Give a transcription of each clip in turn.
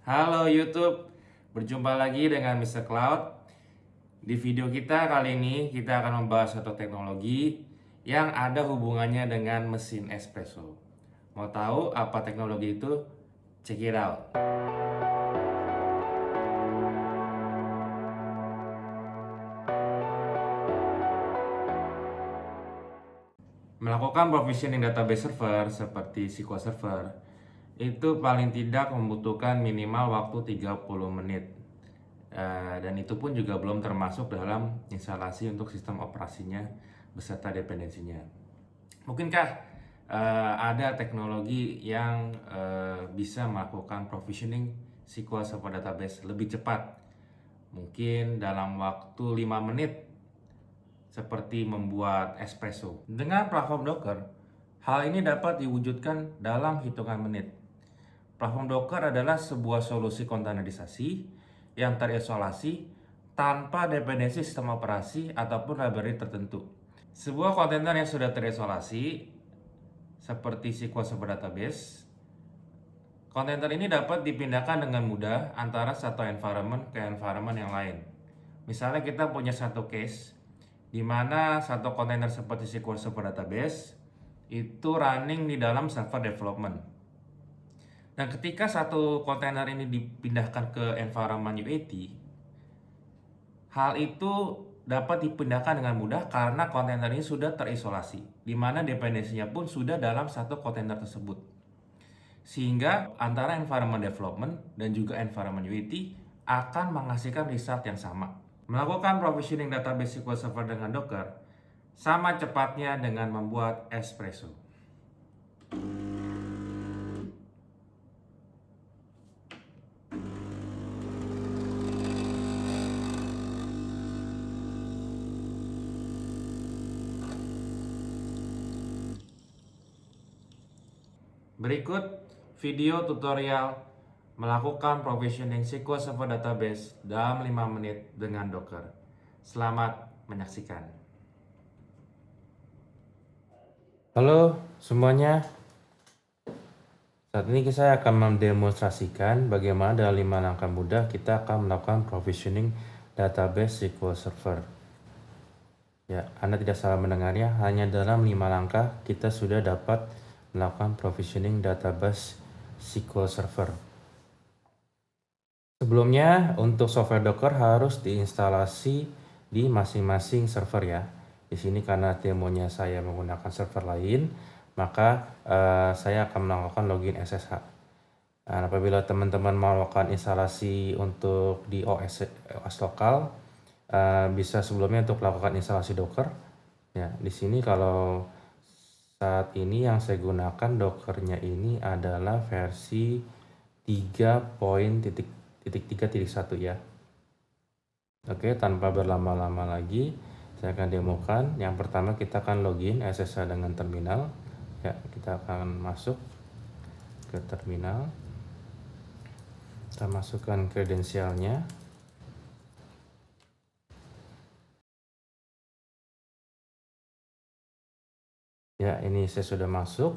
Halo YouTube, berjumpa lagi dengan Mr. Cloud. Di video kita kali ini kita akan membahas satu teknologi yang ada hubungannya dengan mesin espresso. Mau tahu apa teknologi itu? Check it out. Melakukan provisioning database server seperti SQL Server itu paling tidak membutuhkan minimal waktu 30 menit. Dan itu pun juga belum termasuk dalam instalasi untuk sistem operasinya beserta dependensinya. Mungkinkah ada teknologi yang bisa melakukan provisioning SQL Server Database lebih cepat? Mungkin dalam waktu 5 menit seperti membuat espresso. Dengan platform Docker, hal ini dapat diwujudkan dalam hitungan menit. Platform Docker adalah sebuah solusi kontainerisasi yang terisolasi tanpa dependensi sistem operasi ataupun library tertentu. Sebuah kontainer yang sudah terisolasi seperti SQL Server Database, kontainer ini dapat dipindahkan dengan mudah antara satu environment ke environment yang lain. Misalnya kita punya satu case di mana satu kontainer seperti SQL Server Database itu running di dalam server development. Dan ketika satu kontainer ini dipindahkan ke environment UAT, hal itu dapat dipindahkan dengan mudah karena kontainer ini sudah terisolasi, di mana dependensinya pun sudah dalam satu kontainer tersebut. Sehingga antara environment development dan juga environment UAT akan menghasilkan result yang sama. Melakukan provisioning database SQL Server dengan Docker sama cepatnya dengan membuat espresso. Berikut video tutorial melakukan provisioning SQL Server Database dalam 5 menit dengan Docker. Selamat menyaksikan. Halo semuanya. Saat ini saya akan mendemonstrasikan bagaimana dalam 5 langkah mudah kita akan melakukan provisioning database SQL Server. Ya, Anda tidak salah mendengarnya, hanya dalam 5 langkah kita sudah dapat melakukan provisioning database SQL Server. Sebelumnya, untuk software Docker harus diinstalasi di masing-masing server ya. Di sini karena demonya saya menggunakan server lain, maka saya akan melakukan login SSH. Apabila teman-teman mau melakukan instalasi untuk di OS lokal, bisa sebelumnya untuk melakukan instalasi Docker. Ya, di sini kalau saat ini yang saya gunakan Dockernya ini adalah versi 3.3.1 ya. Oke, tanpa berlama-lama lagi, saya akan demokan. Yang pertama kita akan login SSH dengan terminal. Ya, kita akan masuk ke terminal. Kita masukkan kredensialnya. Ya, ini saya sudah masuk.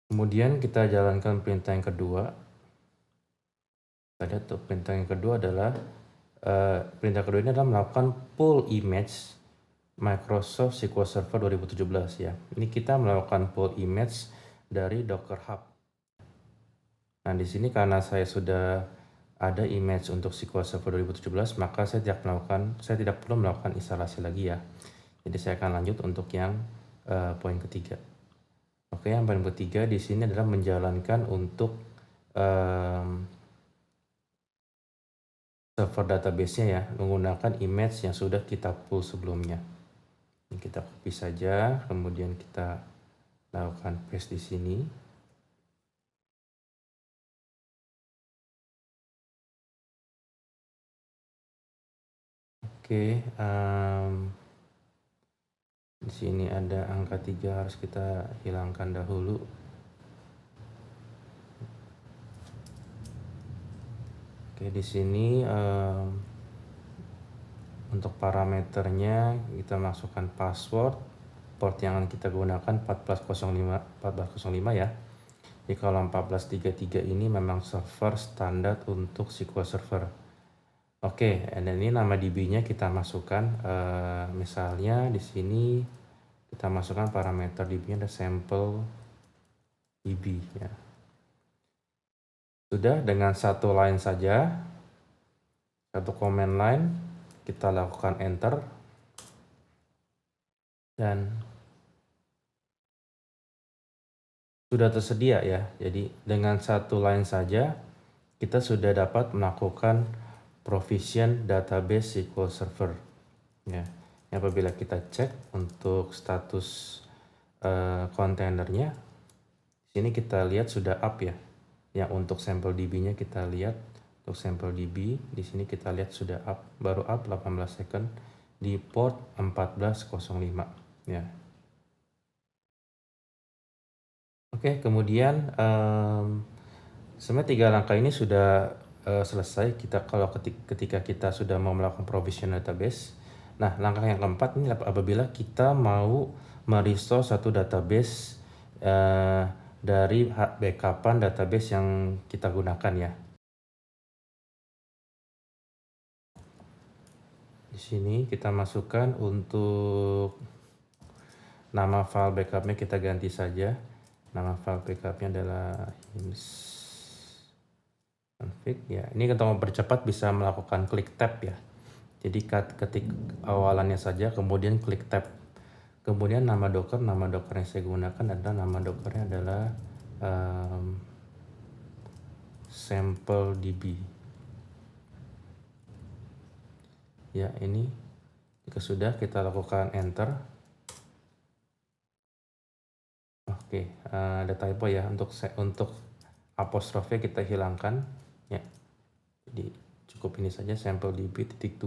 Kemudian kita jalankan perintah yang kedua. Ada tuh perintah yang kedua adalah perintah kedua ini adalah melakukan pull image Microsoft SQL Server 2017 ya. Ini kita melakukan pull image dari Docker Hub. Nah, di sini karena saya sudah ada image untuk SQL Server 2017, maka saya tidak perlu melakukan instalasi lagi ya. Jadi saya akan lanjut untuk yang poin ketiga. Oke, yang poin ketiga di sini adalah menjalankan untuk server database-nya ya, menggunakan image yang sudah kita pull sebelumnya. Ini kita copy saja, kemudian kita lakukan paste di sini. Oke, di sini ada angka 3 harus kita hilangkan dahulu. Oke, di sini untuk parameternya kita masukkan password, port yang kita gunakan 1405 ya. Jadi kalau 1433 ini memang server standar untuk SQL Server. Oke, dan ini nama DB-nya kita masukkan. Misalnya di sini kita masukkan parameter DB-nya ada sample DB ya. Sudah, dengan satu line saja, satu command line, kita lakukan enter dan sudah tersedia ya. Jadi dengan satu line saja kita sudah dapat melakukan provision database SQL Server ya. Apabila kita cek untuk status kontainernya, sini kita lihat sudah up ya. Yang untuk sampel DB-nya kita lihat, untuk sampel DB di sini kita lihat sudah up, baru up 18 second di port 1405 ya. Oke, kemudian sebenarnya 3 langkah ini sudah selesai ketika kita sudah mau melakukan provision database. Nah, langkah yang keempat ini apabila kita mau merestore satu database dari backupan database yang kita gunakan ya. Di sini kita masukkan untuk nama file backupnya, kita ganti saja. Nama file backupnya adalah config ya. Ini untuk mempercepat bisa melakukan klik tab ya. Jadi ketik awalannya saja, kemudian klik tab. Kemudian nama docker yang saya gunakan adalah nama dockernya adalah sample DB. Ya, ini jika sudah kita lakukan enter. Oke, ada typo ya, untuk apostrofe kita hilangkan ya. Jadi cukup ini saja, sample db.2.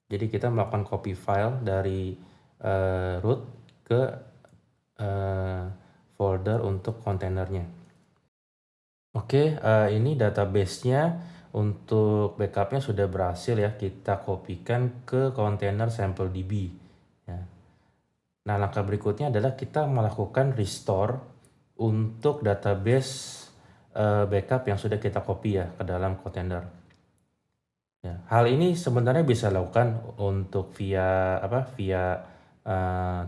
Jadi kita melakukan copy file dari root ke folder untuk kontainernya. Oke, ini database-nya untuk backupnya sudah berhasil ya, kita kopikan ke kontainer sample db ya. Nah, langkah berikutnya adalah kita melakukan restore untuk database backup yang sudah kita copy ya ke dalam kontainer. Ya, hal ini sebenarnya bisa dilakukan untuk via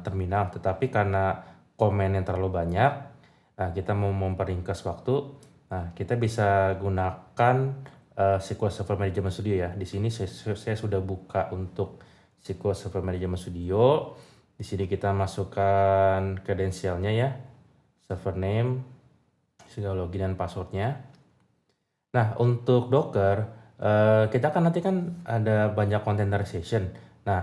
terminal, tetapi karena komen yang terlalu banyak, kita mau memperingkas waktu. Nah, kita bisa gunakan SQL Server Management Studio ya. Di sini saya sudah buka untuk SQL Server Management Studio. Di sini kita masukkan kredensialnya ya, server name, sudah login dan passwordnya. Nah, untuk Docker, kita kan nanti ada banyak containerization. Nah,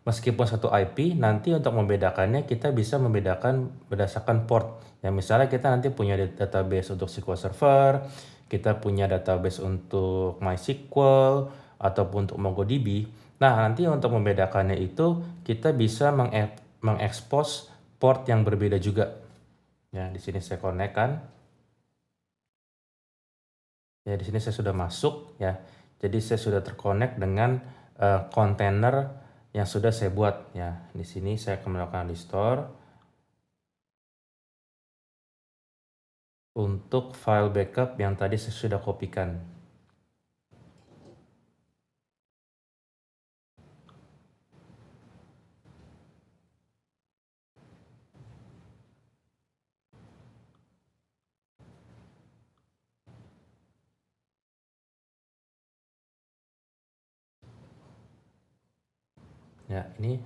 meskipun satu IP, nanti untuk membedakannya kita bisa membedakan berdasarkan port. Ya, misalnya kita nanti punya database untuk SQL Server, kita punya database untuk MySQL, ataupun untuk MongoDB. Nah, nanti untuk membedakannya itu kita bisa mengekspos port yang berbeda juga. Ya, di sini saya connect kan. Ya, di sini saya sudah masuk ya. Jadi saya sudah terkonek dengan kontainer yang sudah saya buat ya. Di sini saya akan melakukan restore untuk file backup yang tadi saya sudah kopikan. Ya, ini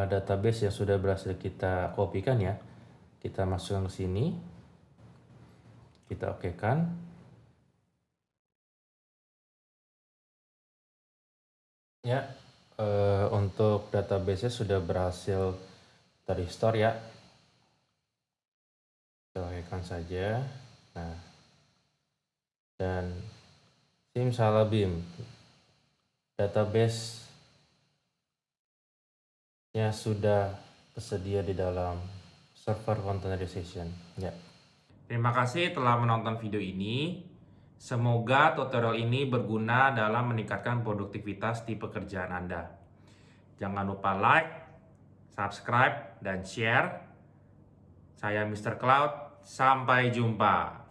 database yang sudah berhasil kita kopikan ya. Kita masukkan ke sini. Kita okekan. Ya, untuk database-nya sudah berhasil terrestore ya. Kita okekan saja. Nah, dan simsalabim, database yang sudah tersedia di dalam server containerization ya. Terima kasih telah menonton video ini. Semoga tutorial ini berguna dalam meningkatkan produktivitas di pekerjaan Anda. Jangan lupa like, subscribe, dan share. Saya Mr. Cloud. Sampai jumpa.